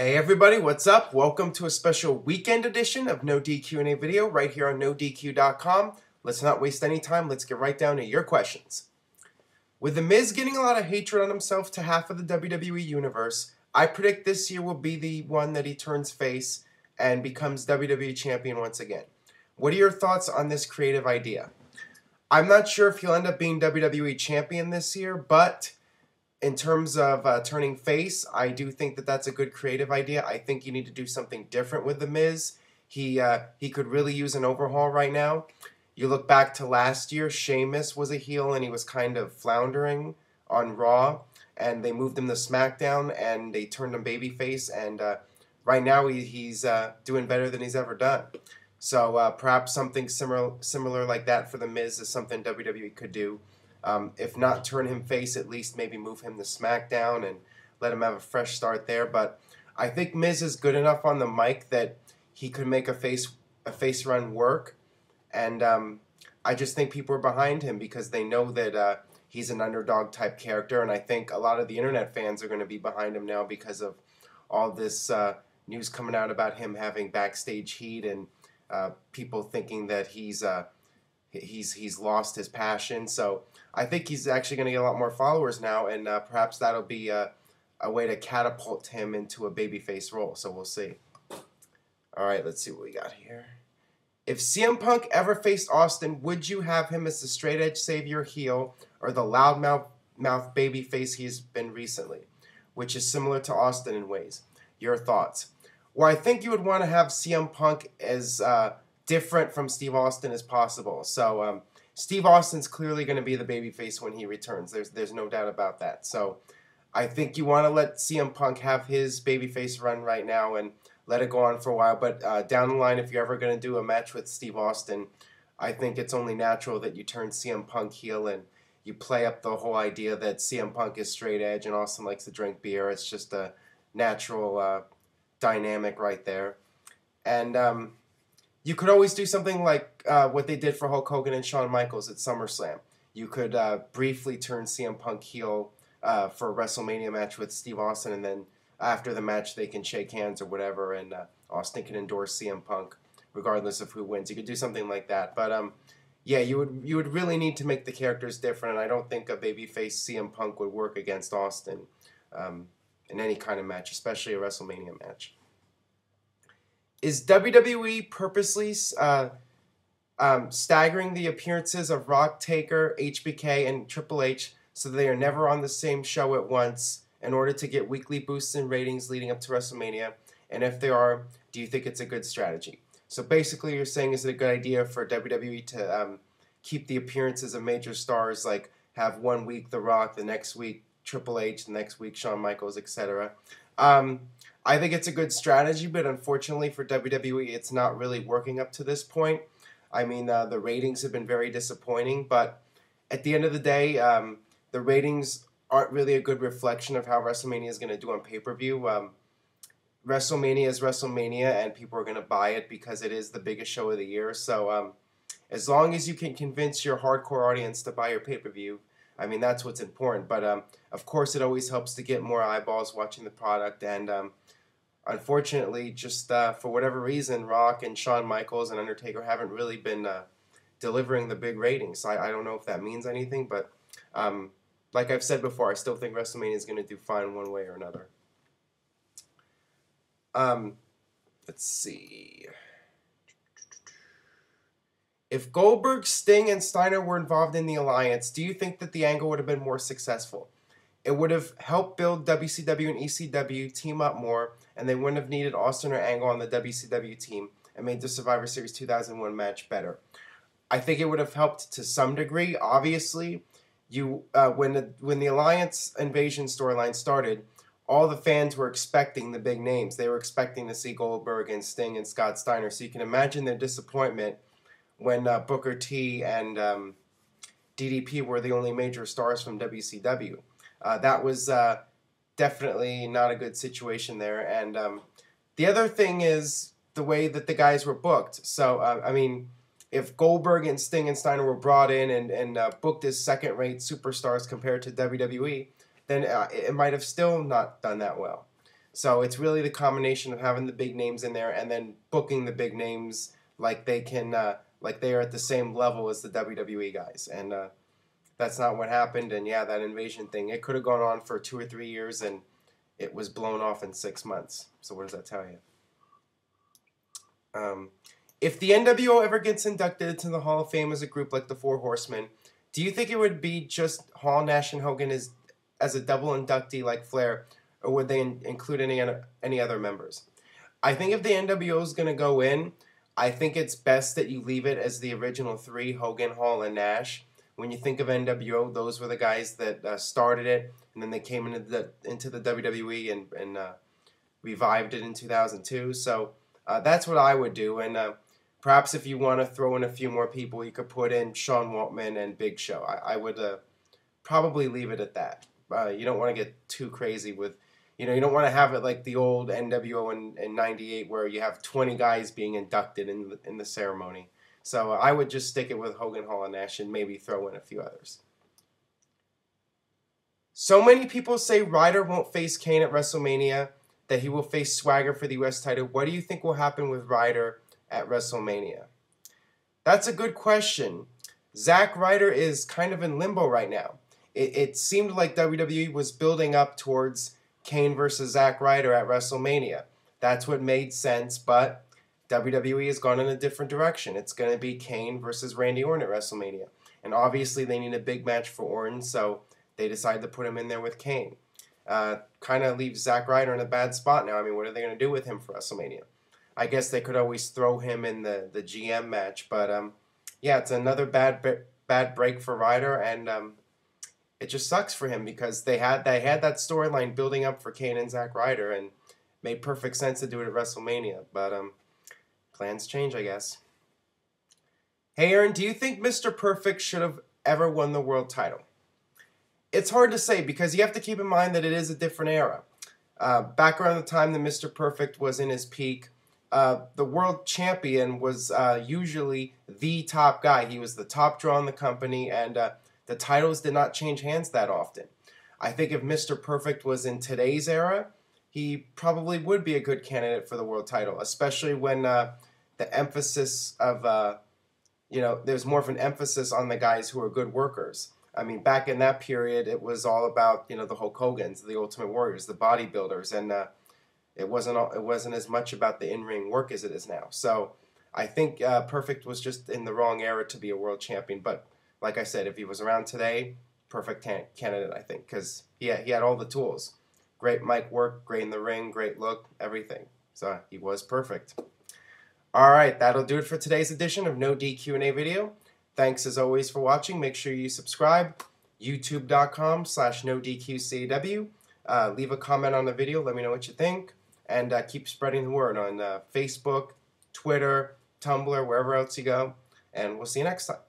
Hey everybody, what's up? Welcome to a special weekend edition of No DQ&A video right here on NoDQ.com. Let's not waste any time, let's get right down to your questions. With The Miz getting a lot of hatred on himself to half of the WWE Universe, I predict this year will be the one that he turns face and becomes WWE Champion once again. What are your thoughts on this creative idea? I'm not sure if he'll end up being WWE Champion this year, but in terms of turning face, I do think that that's a good creative idea. I think you need to do something different with The Miz. He could really use an overhaul right now. You look back to last year, Sheamus was a heel and he was kind of floundering on Raw, and they moved him to SmackDown and they turned him babyface, and right now he's doing better than he's ever done. So perhaps something similar like that for The Miz is something WWE could do. If not turn him face, at least maybe move him to SmackDown and let him have a fresh start there. But I think Miz is good enough on the mic that he could make a face run work. And I just think people are behind him because they know that he's an underdog type character. And I think a lot of the internet fans are going to be behind him now because of all this news coming out about him having backstage heat and people thinking that he's lost his passion. So I think he's actually going to get a lot more followers now, and perhaps that'll be a way to catapult him into a babyface role. So we'll see. All right, let's see what we got here. If CM Punk ever faced Austin, would you have him as the straight edge savior heel or the loudmouth babyface he's been recently, which is similar to Austin in ways? Your thoughts? Well, I think you would want to have CM Punk as different from Steve Austin as possible. So Steve Austin's clearly going to be the babyface when he returns. There's no doubt about that. So I think you want to let CM Punk have his babyface run right now and let it go on for a while. But down the line, if you're ever going to do a match with Steve Austin, I think it's only natural that you turn CM Punk heel and you play up the whole idea that CM Punk is straight edge and Austin likes to drink beer. It's just a natural dynamic right there. And you could always do something like what they did for Hulk Hogan and Shawn Michaels at SummerSlam. You could briefly turn CM Punk heel for a WrestleMania match with Steve Austin, and then after the match they can shake hands or whatever, and Austin can endorse CM Punk regardless of who wins. You could do something like that. But yeah, you would really need to make the characters different, and I don't think a babyface CM Punk would work against Austin in any kind of match, especially a WrestleMania match. Is WWE purposely staggering the appearances of Rock, Taker, HBK, and Triple H so they are never on the same show at once in order to get weekly boosts in ratings leading up to WrestleMania? And if they are, do you think it's a good strategy? So basically you're saying, is it a good idea for WWE to keep the appearances of major stars, like have 1 week The Rock, the next week Triple H, the next week Shawn Michaels, etc.? I think it's a good strategy, but unfortunately for WWE, it's not really working up to this point. I mean, the ratings have been very disappointing, but at the end of the day, the ratings aren't really a good reflection of how WrestleMania is going to do on pay-per-view. WrestleMania is WrestleMania, and people are going to buy it because it is the biggest show of the year. So as long as you can convince your hardcore audience to buy your pay-per-view, I mean, that's what's important. But of course, it always helps to get more eyeballs watching the product, and unfortunately, just for whatever reason, Rock and Shawn Michaels and Undertaker haven't really been delivering the big ratings. So I don't know if that means anything, but like I've said before, I still think WrestleMania is going to do fine one way or another. Let's see. If Goldberg, Sting, and Steiner were involved in the alliance, do you think that the angle would have been more successful? It would have helped build WCW and ECW team up more, and they wouldn't have needed Austin or Angle on the WCW team and made the Survivor Series 2001 match better. I think it would have helped to some degree. Obviously, when the Alliance Invasion storyline started, all the fans were expecting the big names. They were expecting to see Goldberg and Sting and Scott Steiner. So you can imagine their disappointment when Booker T and DDP were the only major stars from WCW. That was definitely not a good situation there. And the other thing is the way that the guys were booked. So, I mean, if Goldberg and Sting and Steiner were brought in and booked as second-rate superstars compared to WWE, then it might have still not done that well. So it's really the combination of having the big names in there and then booking the big names like they can, like they are at the same level as the WWE guys. And that's not what happened. And yeah, that invasion thing, it could have gone on for 2 or 3 years and it was blown off in 6 months. So what does that tell you? If the NWO ever gets inducted into the Hall of Fame as a group like the Four Horsemen, do you think it would be just Hall, Nash, and Hogan as a double inductee like Flair, or would they include any other members? I think if the NWO is going to go in, I think it's best that you leave it as the original three, Hogan, Hall, and Nash. When you think of NWO, those were the guys that started it, and then they came into the WWE and revived it in 2002. So that's what I would do. And perhaps if you want to throw in a few more people, you could put in Sean Waltman and Big Show. I would probably leave it at that. You don't want to get too crazy with, you don't want to have it like the old NWO in '98 where you have 20 guys being inducted in the ceremony. So I would just stick it with Hogan, Hall, and Nash and maybe throw in a few others. So many people say Ryder won't face Kane at WrestleMania, that he will face Swagger for the U.S. title. What do you think will happen with Ryder at WrestleMania? That's a good question. Zack Ryder is kind of in limbo right now. It seemed like WWE was building up towards Kane versus Zack Ryder at WrestleMania. That's what made sense, but WWE has gone in a different direction. It's going to be Kane versus Randy Orton at WrestleMania. And obviously they need a big match for Orton, so they decided to put him in there with Kane. Kind of leaves Zack Ryder in a bad spot now. I mean, what are they going to do with him for WrestleMania? I guess they could always throw him in the GM match, but yeah, it's another bad break for Ryder, and it just sucks for him because they had that storyline building up for Kane and Zack Ryder, and made perfect sense to do it at WrestleMania. But plans change, I guess. Hey, Aaron, do you think Mr. Perfect should have ever won the world title? It's hard to say because you have to keep in mind that it is a different era. Back around the time that Mr. Perfect was in his peak, the world champion was usually the top guy. He was the top draw in the company, and the titles did not change hands that often. I think if Mr. Perfect was in today's era, he probably would be a good candidate for the world title, especially when the emphasis of, there's more of an emphasis on the guys who are good workers. I mean, back in that period, it was all about, the Hulk Hogans, the Ultimate Warriors, the bodybuilders, and it wasn't as much about the in-ring work as it is now. So I think Perfect was just in the wrong era to be a world champion. But like I said, if he was around today, perfect candidate, I think, because he had all the tools. Great mic work, great in the ring, great look, everything. So he was perfect. All right, that'll do it for today's edition of No DQ&A video. Thanks as always for watching. Make sure you subscribe. YouTube.com/NoDQCAW. Leave a comment on the video. Let me know what you think. And keep spreading the word on Facebook, Twitter, Tumblr, wherever else you go. And we'll see you next time.